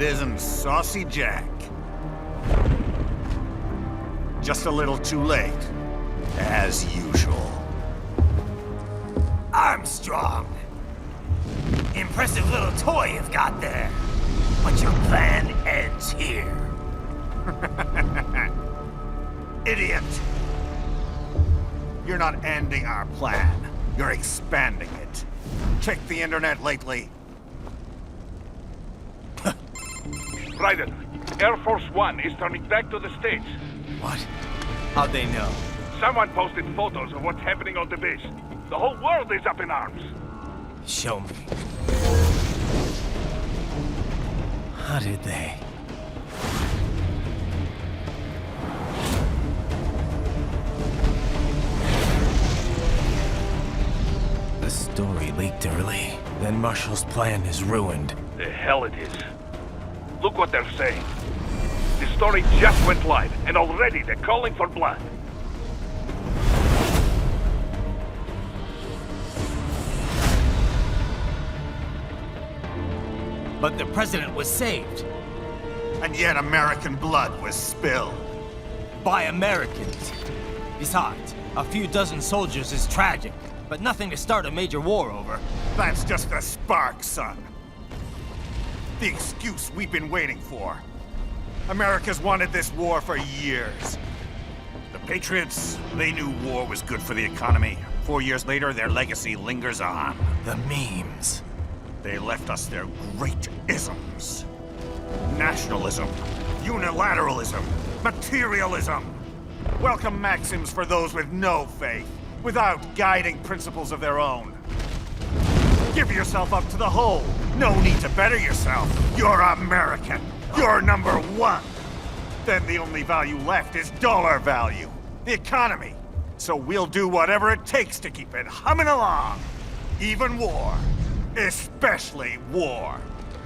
isn't Saucy Jack. Just a little too late, as usual. Armstrong! Impressive little toy you've got there. But your plan ends here. Idiot! You're not ending our plan. You're expanding it. Check the internet lately. Raiden, Air Force One is turning back to the States. What? How'd they know? Someone posted photos of what's happening on the base. The whole world is up in arms. Show me. How did they? The story leaked early. Then Marshall's plan is ruined. The hell it is. Look what they're saying. The story just went live, and already they're calling for blood. But the president was saved. And yet American blood was spilled. By Americans. Besides, a few dozen soldiers is tragic, but nothing to start a major war over. That's just a spark, son. The excuse we've been waiting for. America's wanted this war for years. The Patriots, they knew war was good for the economy. 4 years later, their legacy lingers on. The memes. They left us their great isms. Nationalism, unilateralism, materialism. Welcome maxims for those with no faith, without guiding principles of their own. Give yourself up to the whole. No need to better yourself. You're American. You're #1. Then the only value left is dollar value. The economy. So we'll do whatever it takes to keep it humming along. Even war. Especially war.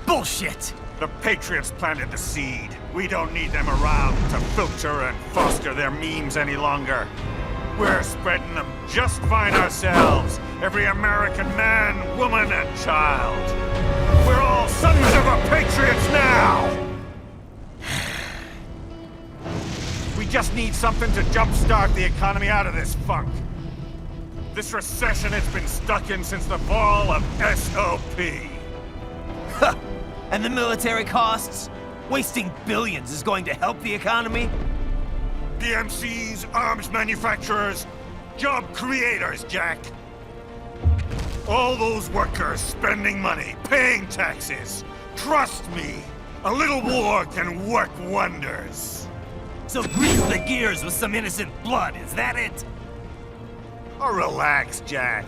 Bullshit! The Patriots planted the seed. We don't need them around to filter and foster their memes any longer. We're spreading them just fine ourselves. Every American man, woman, and child. We're all sons of a Patriots now! We just need something to jumpstart the economy out of this funk. This recession it's been stuck in since the fall of SOP. Huh. And the military costs? Wasting billions is going to help the economy? PMCs, arms manufacturers, job creators, Jack. All those workers spending money, paying taxes. Trust me, a little war can work wonders. So grease the gears with some innocent blood, is that it? Oh, relax, Jack.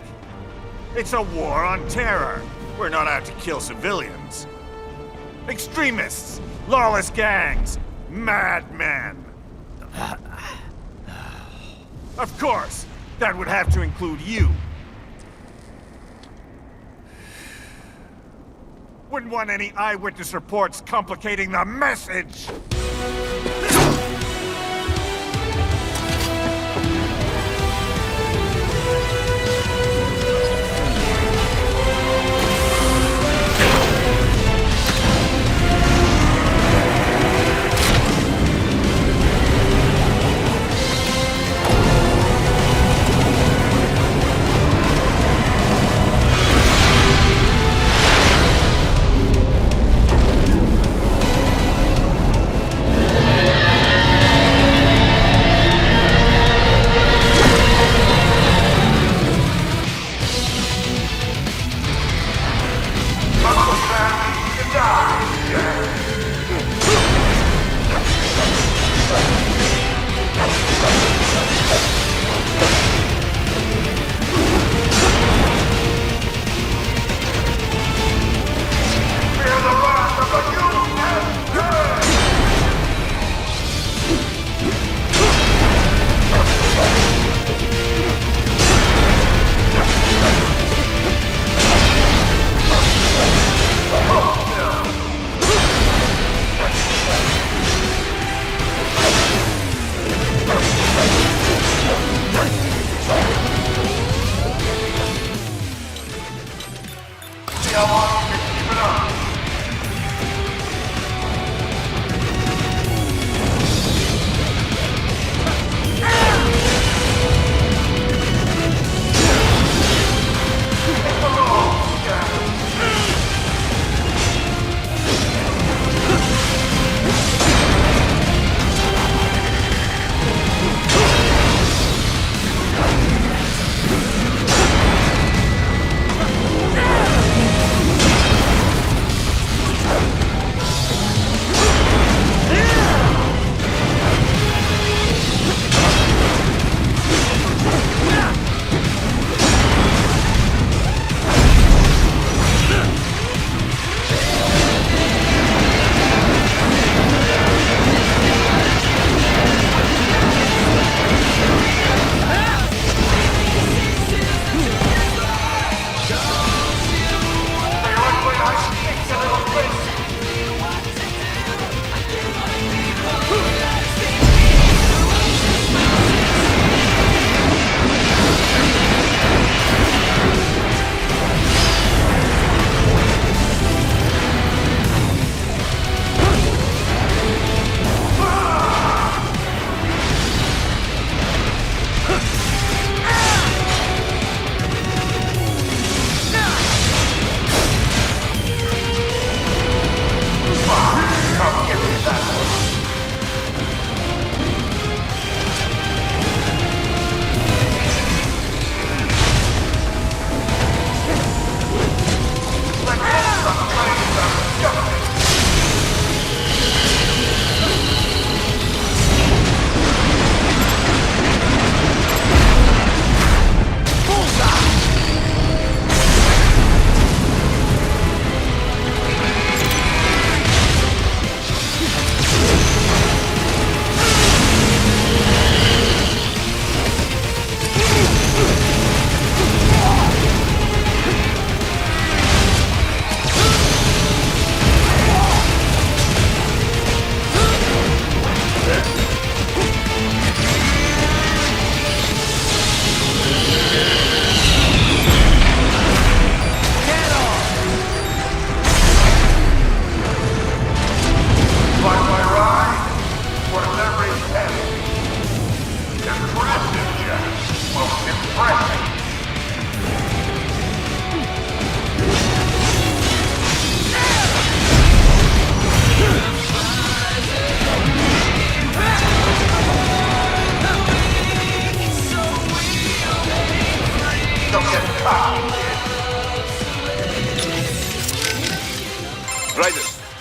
It's a war on terror. We're not out to kill civilians. Extremists, lawless gangs, madmen. Of course, that would have to include you. Wouldn't want any eyewitness reports complicating the message.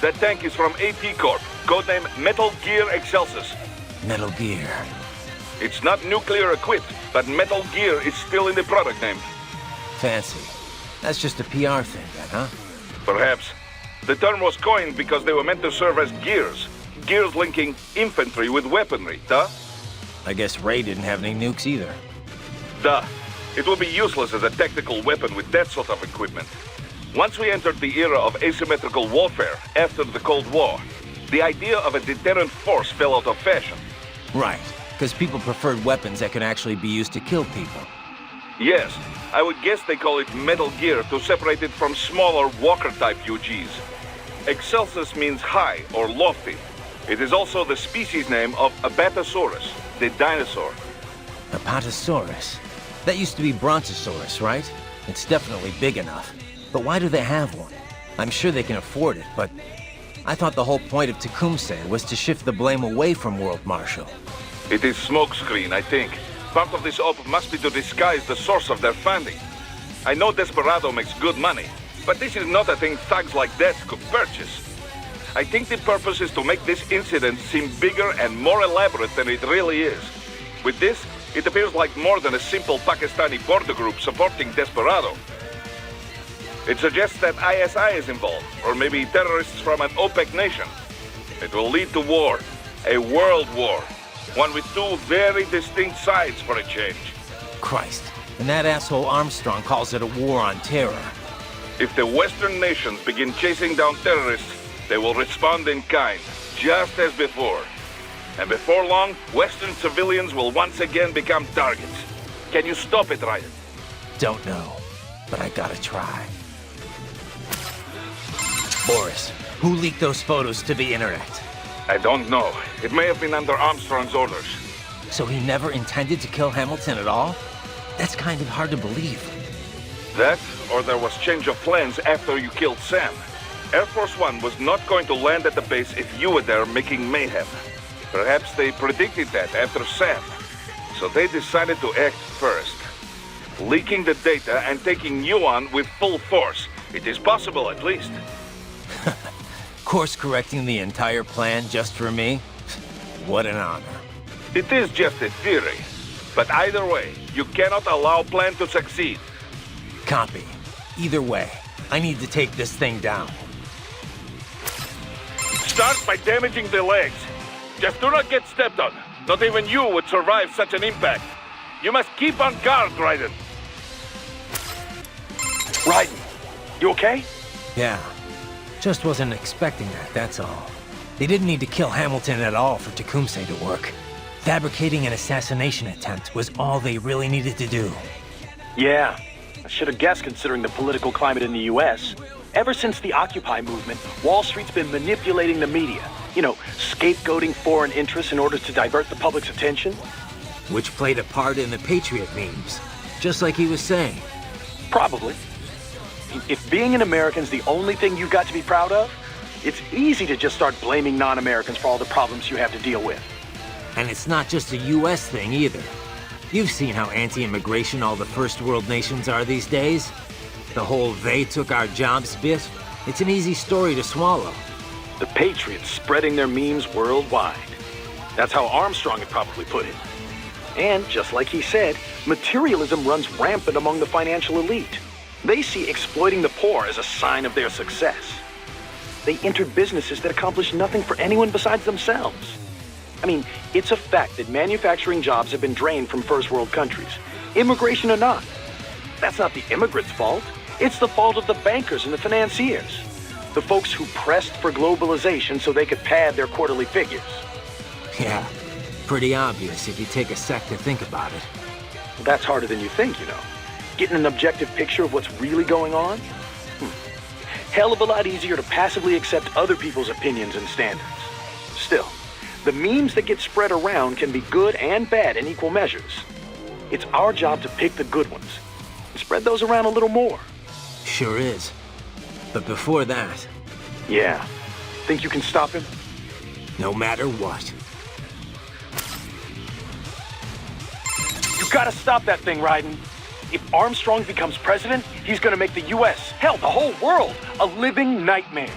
That tank is from AT Corp, codename Metal Gear Excelsis. Metal Gear. It's not nuclear equipped, but Metal Gear is still in the product name. Fancy. That's just a PR thing then, huh? Perhaps. The term was coined because they were meant to serve as gears. Gears linking infantry with weaponry, duh? I guess Ray didn't have any nukes either. Duh. It will be useless as a tactical weapon with that sort of equipment. Once we entered the era of asymmetrical warfare after the Cold War, the idea of a deterrent force fell out of fashion. Right, because people preferred weapons that could actually be used to kill people. Yes, I would guess they call it Metal Gear to separate it from smaller Walker-type UGs. Excelsis means high or lofty. It is also the species name of Apatosaurus, the dinosaur. Apatosaurus? That used to be Brontosaurus, right? It's definitely big enough. But why do they have one? I'm sure they can afford it, but I thought the whole point of Tecumseh was to shift the blame away from World Marshal. It is smokescreen, I think. Part of this op must be to disguise the source of their funding. I know Desperado makes good money, but this is not a thing thugs like that could purchase. I think the purpose is to make this incident seem bigger and more elaborate than it really is. With this, it appears like more than a simple Pakistani border group supporting Desperado. It suggests that ISI is involved, or maybe terrorists from an OPEC nation. It will lead to war, a world war, one with two very distinct sides for a change. Christ, and that asshole Armstrong calls it a war on terror. If the Western nations begin chasing down terrorists, they will respond in kind, just as before. And before long, Western civilians will once again become targets. Can you stop it, Ryan? Don't know, but I gotta try. Boris, who leaked those photos to the internet? I don't know. It may have been under Armstrong's orders. So he never intended to kill Hamilton at all? That's kind of hard to believe. That, or there was change of plans after you killed Sam. Air Force One was not going to land at the base if you were there making mayhem. Perhaps they predicted that after Sam. So they decided to act first. Leaking the data and taking you on with full force. It is possible, at least. Course-correcting the entire plan just for me? What an honor. It is just a theory. But either way, you cannot allow plan to succeed. Copy. Either way, I need to take this thing down. Start by damaging the legs. Just do not get stepped on. Not even you would survive such an impact. You must keep on guard, Raiden. Raiden, you okay? Yeah. Just wasn't expecting that, that's all. They didn't need to kill Hamilton at all for Tecumseh to work. Fabricating an assassination attempt was all they really needed to do. Yeah, I should have guessed considering the political climate in the US. Ever since the Occupy movement, Wall Street's been manipulating the media. You know, scapegoating foreign interests in order to divert the public's attention. Which played a part in the Patriot memes, just like he was saying. Probably. If being an American's the only thing you've got to be proud of, it's easy to just start blaming non-Americans for all the problems you have to deal with. And it's not just a US thing either. You've seen how anti-immigration all the first world nations are these days. The whole "they took our jobs" bit, it's an easy story to swallow. The Patriots spreading their memes worldwide. That's how Armstrong had probably put it. And just like he said, materialism runs rampant among the financial elite. They see exploiting the poor as a sign of their success. They entered businesses that accomplish nothing for anyone besides themselves. I mean, it's a fact that manufacturing jobs have been drained from first world countries, immigration or not. That's not the immigrants' fault. It's the fault of the bankers and the financiers. The folks who pressed for globalization so they could pad their quarterly figures. Yeah, pretty obvious if you take a sec to think about it. That's harder than you think, you know. Getting an objective picture of what's really going on? Hell of a lot easier to passively accept other people's opinions and standards. Still, the memes that get spread around can be good and bad in equal measures. It's our job to pick the good ones and spread those around a little more. Sure is. But before that... Yeah. Think you can stop him? No matter what. You gotta stop that thing, Raiden. If Armstrong becomes president, he's gonna make the US, hell, the whole world, a living nightmare.